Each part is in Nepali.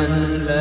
भन्नुला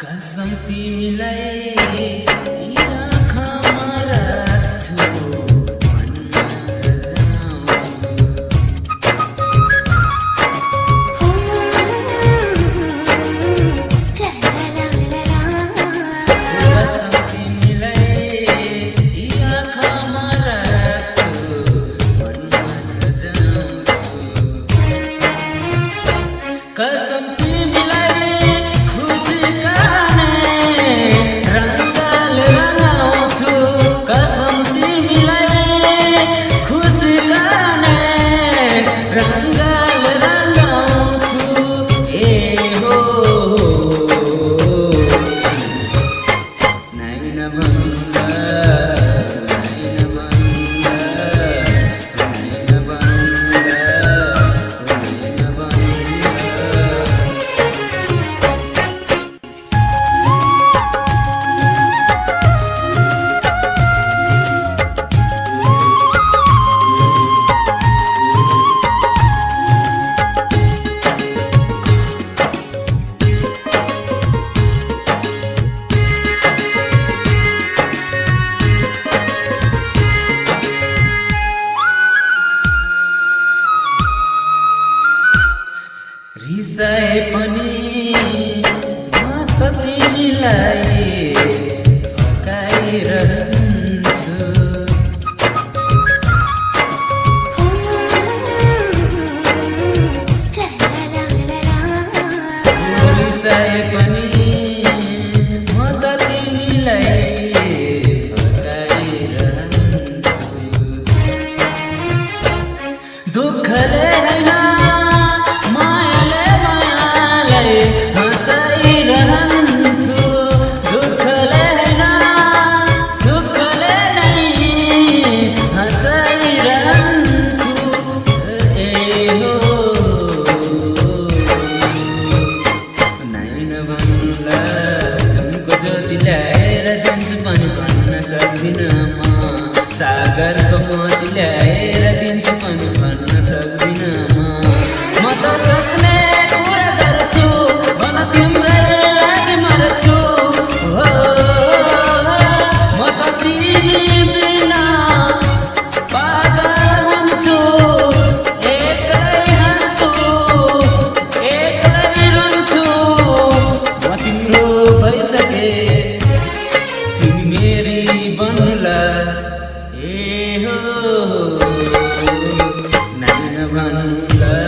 कसम तिमीलाई आँखामा राख्छु भन्न सजाउँछु कसम तिमीलाई आँखामा राख्छु भन्न सजाउँछु कसम रिसाए पनि म त तिमीलाई फकाइरहन्छु रिसाए पनि म त तिमीलाई फकाइरहन्छु दुःखले हैन हँसाइरहन्छु दुःखले हैन सुखले नै हँसाइरहन्छु ए हो नाइन भन्नुला जुनको ज्योति ल्याएर दिन्छु पनि भन्न सक्दिनँ म सागरको मोती ल्याएर दिन्छु पनि भन्न सक्दिनँ म त सक्ने भन्नुला